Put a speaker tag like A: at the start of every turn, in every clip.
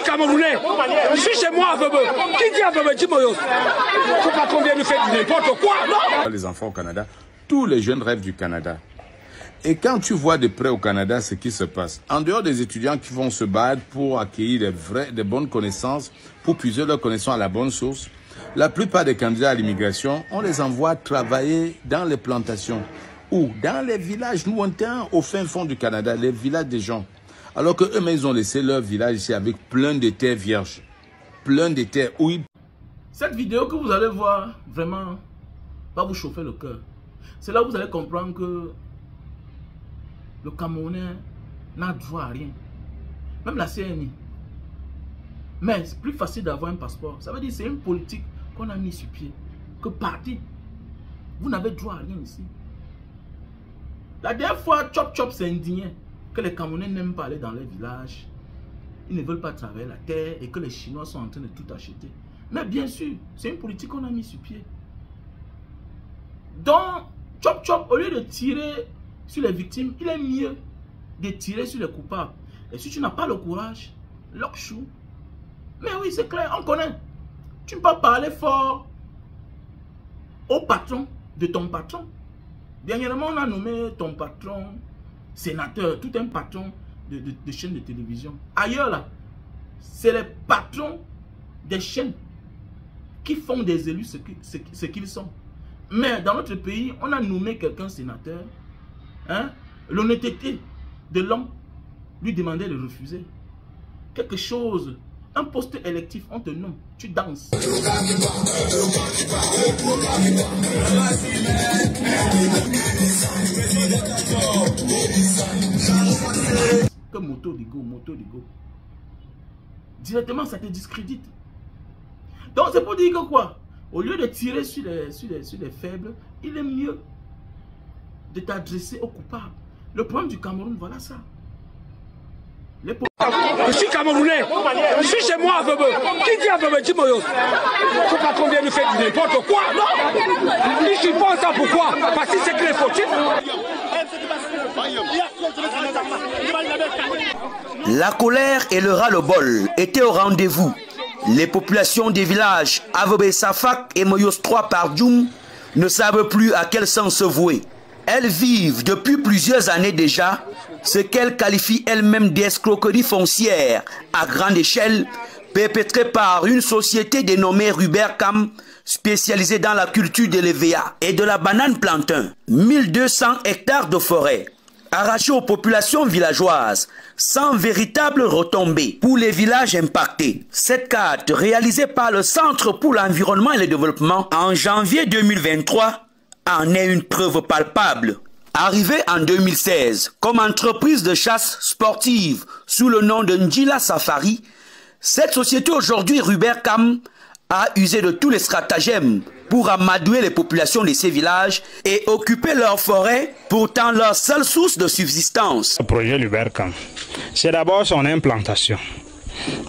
A: Camerounais. Je suis chez moi à Vebe. Qui dit à Vebe, dis-moi, faut pas qu'on vienne nous faire n'importe quoi, non?
B: Les enfants au Canada, tous les jeunes rêvent du Canada. Et quand tu vois de près au Canada ce qui se passe, en dehors des étudiants qui vont se battre pour acquérir des bonnes connaissances, pour puiser leurs connaissances à la bonne source, la plupart des candidats à l'immigration, on les envoie travailler dans les plantations ou dans les villages lointains au fin fond du Canada, les villages des gens. Alors qu'eux-mêmes, ils ont laissé leur village ici avec plein de terres vierges, plein de terres où ils...
C: Cette vidéo que vous allez voir, vraiment, va vous chauffer le cœur. C'est là où vous allez comprendre que le Camerounais n'a droit à rien. Même la CNI. Mais c'est plus facile d'avoir un passeport. Ça veut dire que c'est une politique qu'on a mis sur pied. Que parti, vous n'avez droit à rien ici. La dernière fois, Chop Chop s'est indigné que les Camerounais n'aiment pas aller dans les villages. Ils ne veulent pas travailler la terre et que les Chinois sont en train de tout acheter. Mais bien sûr, c'est une politique qu'on a mis sur pied. Donc, Chop Chop, au lieu de tirer sur les victimes, il est mieux de tirer sur les coupables. Et si tu n'as pas le courage, lock chou. Mais oui, c'est clair, on connaît. Tu ne peux pas parler fort au patron de ton patron. Dernièrement, on a nommé ton patron sénateur, tout un patron de chaînes de télévision. Ailleurs, là, c'est les patrons des chaînes qui font des élus ce qu'ils sont. Mais dans notre pays, on a nommé quelqu'un sénateur. Hein? L'honnêteté de l'homme lui demandait de refuser. Quelque chose, un poste électif, on te nomme, tu danses. Que moto d'ego. Directement, ça te discrédite. Donc, c'est pour dire que quoi? Au lieu de tirer sur les faibles, il est mieux de t'adresser aux coupables. Le problème du Cameroun, voilà ça.
A: Je suis Camerounais. Je suis chez moi à Vebe. Qui dit à Vebe, dis-moi, faut pas qu'on vienne nous faire n'importe quoi, non? Si je pense ça, pourquoi? Parce que c'est que les fautifs.
D: La colère et le ras-le-bol étaient au rendez-vous. Les populations des villages Avebe Safak et Moyos 3 par Djoum ne savent plus à quel sens se vouer. Elles vivent depuis plusieurs années déjà ce qu'elles qualifient elles-mêmes d'escroquerie foncière à grande échelle perpétrée par une société dénommée Rubercam spécialisée dans la culture de l'EVA et de la banane plantain. 1200 hectares de forêt arrachés aux populations villageoises sans véritable retombée pour les villages impactés. Cette carte réalisée par le Centre pour l'environnement et le développement en janvier 2023 en est une preuve palpable. Arrivée en 2016 comme entreprise de chasse sportive sous le nom de Njila Safari, cette société aujourd'hui Rubercam a usé de tous les stratagèmes pour amadouer les populations de ces villages et occuper leurs forêts, pourtant leur seule source de subsistance.
E: Le projet Rubercam, c'est d'abord son implantation.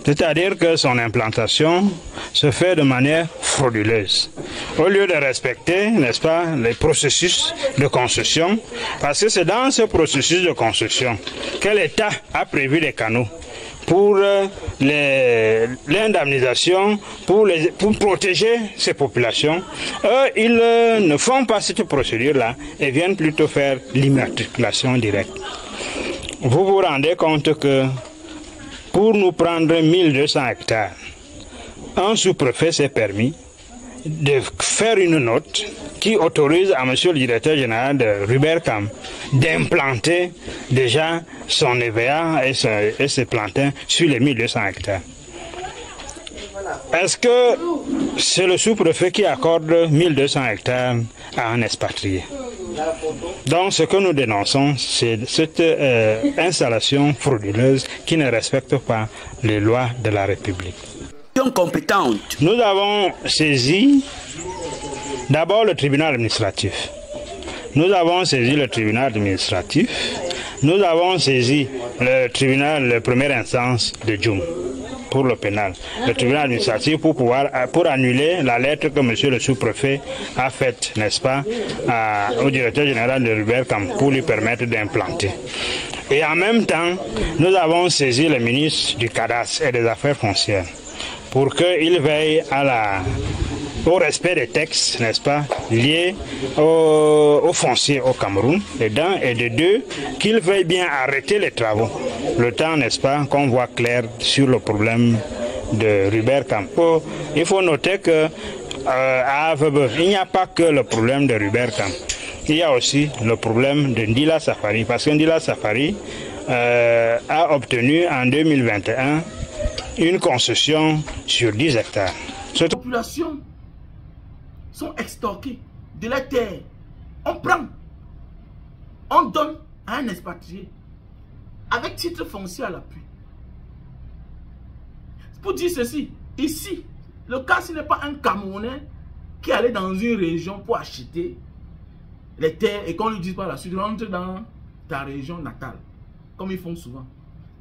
E: C'est-à-dire que son implantation se fait de manière frauduleuse. Au lieu de respecter, n'est-ce pas, les processus de construction, parce que c'est dans ce processus de construction que l'État a prévu les canaux pour l'indemnisation, pour protéger ces populations. Eux, ils ne font pas cette procédure-là et viennent plutôt faire l'immatriculation directe. Vous vous rendez compte que pour nous prendre 1200 hectares, un sous-préfet s'est permis de faire une note qui autorise à monsieur le directeur général de Rubercam d'implanter déjà son EVA et ses plantains sur les 1200 hectares. Est-ce que c'est le sous-préfet qui accorde 1200 hectares à un expatrié? Donc ce que nous dénonçons, c'est cette installation frauduleuse qui ne respecte pas les lois de la République.
D: Compétente.
E: Nous avons saisi d'abord le tribunal administratif. Nous avons saisi le tribunal administratif. Nous avons saisi le tribunal de première instance de Djoum pour le pénal. Le tribunal administratif pour annuler la lettre que monsieur le sous-préfet a faite, n'est-ce pas, au directeur général de Rubercam pour lui permettre d'implanter. Et en même temps, nous avons saisi le ministre du Cadastre et des Affaires foncières pour qu'il veille au respect des textes, n'est-ce pas, liés au foncier au Cameroun, et d'un, et de deux, qu'il veuille bien arrêter les travaux. Le temps, n'est-ce pas, qu'on voit clair sur le problème de Rubert-Kam. Il faut noter que à Avebe, il n'y a pas que le problème de Rubert-Kam. Il y a aussi le problème de Ndila Safari, parce que Ndila Safari a obtenu en 2021 une concession sur 10 hectares.
C: Les populations sont extorquées de la terre. On prend, on donne à un expatrié avec titre foncier à l'appui. Pour dire ceci, ici, le cas, ce n'est pas un Camerounais qui allait dans une région pour acheter les terres et qu'on lui dise par la suite, rentre dans ta région natale, comme ils font souvent.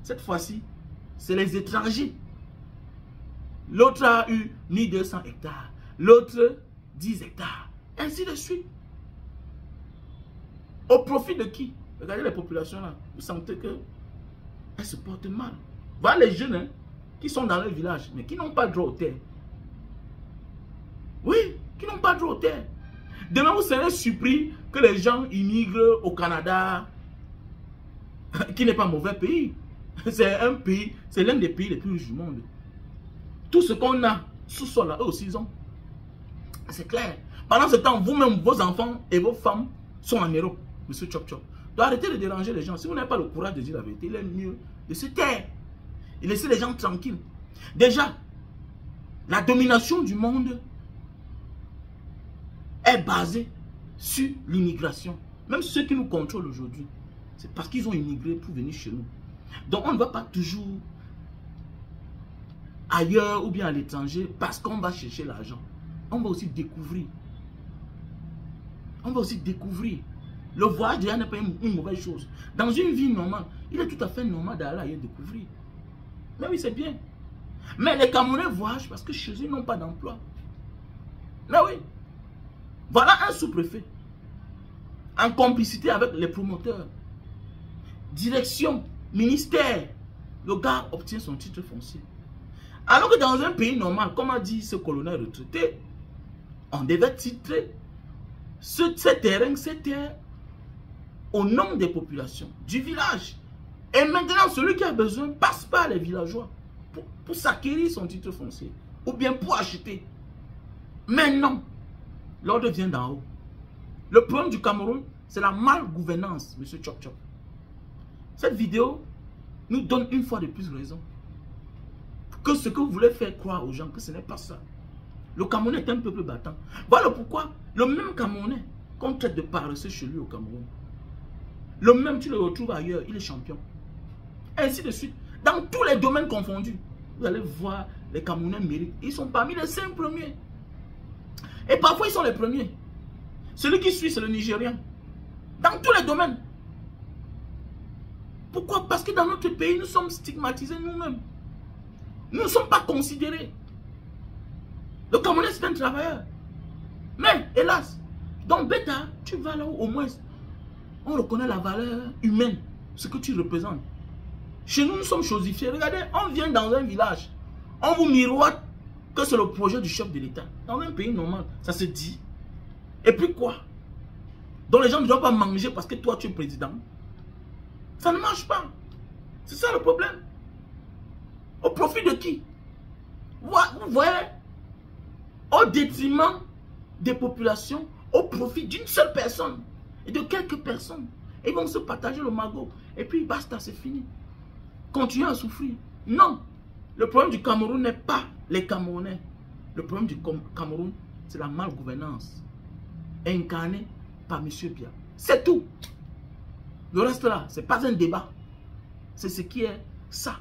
C: Cette fois-ci, c'est les étrangers. L'autre a eu 1200 hectares, l'autre 10 hectares, ainsi de suite. Au profit de qui? Regardez les populations là, vous sentez qu'elles se portent mal. Voilà les jeunes hein, qui sont dans le village, mais qui n'ont pas droit aux terres. Oui, qui n'ont pas droit aux terres. Demain, vous serez surpris que les gens immigrent au Canada, qui n'est pas un mauvais pays. C'est un pays, c'est l'un des pays les plus riches du monde. Tout ce qu'on a sous-sol là, eux aussi ils ont. C'est clair. Pendant ce temps, vous-même, vos enfants et vos femmes sont en Europe, monsieur Chop Chop. Donc arrêtez de déranger les gens. Si vous n'avez pas le courage de dire la vérité, il est mieux de se taire et laisser les gens tranquilles. Déjà, la domination du monde est basée sur l'immigration. Même ceux qui nous contrôlent aujourd'hui, c'est parce qu'ils ont immigré pour venir chez nous. Donc on ne va pas toujours ailleurs ou bien à l'étranger parce qu'on va chercher l'argent. On va aussi découvrir. On va aussi découvrir. Le voyage déjà n'est pas une mauvaise chose. Dans une vie normale, il est tout à fait normal d'aller ailleurs découvrir. Mais oui, c'est bien. Mais les Camerounais voyagent parce que chez eux, ils n'ont pas d'emploi. Mais oui. Voilà un sous-préfet. En complicité avec les promoteurs. Direction, ministère. Le gars obtient son titre foncier. Alors que dans un pays normal, comme a dit ce colonel retraité, on devait titrer ces terres au nom des populations, du village. Et maintenant, celui qui a besoin passe par les villageois pour s'acquérir son titre foncier. Ou bien pour acheter. Mais non, l'ordre vient d'en haut. Le problème du Cameroun, c'est la malgouvernance, monsieur Chop Chop. Cette vidéo nous donne une fois de plus raison. Que ce que vous voulez faire croire aux gens, que ce n'est pas ça. Le Camerounais est un peuple battant. Voilà pourquoi le même Camerounais qu'on traite de paresseux chez lui au Cameroun, le même tu le retrouves ailleurs, il est champion. Ainsi de suite. Dans tous les domaines confondus, vous allez voir les Camerounais méritent. Ils sont parmi les 5 premiers. Et parfois ils sont les premiers. Celui qui suit, c'est le Nigérien. Dans tous les domaines. Pourquoi? Parce que dans notre pays, nous sommes stigmatisés nous-mêmes. Nous ne sommes pas considérés. Le Camerounais, c'est un travailleur. Mais, hélas, dans Beta, tu vas là où au moins on reconnaît la valeur humaine, ce que tu représentes. Chez nous, nous sommes chosifiés. Regardez, on vient dans un village. On vous miroite que c'est le projet du chef de l'État. Dans un pays normal, ça se dit. Et puis quoi? Donc les gens ne doivent pas manger parce que toi, tu es président. Ça ne marche pas. C'est ça le problème. Au profit de qui? Vous voyez, au détriment des populations, au profit d'une seule personne et de quelques personnes. Ils vont se partager le magot. Et puis basta, c'est fini. Continuez à souffrir. Non. Le problème du Cameroun n'est pas les Camerounais. Le problème du Cameroun, c'est la malgouvernance incarnée par M. Biya. C'est tout. Le reste là, ce n'est pas un débat. C'est ce qui est ça.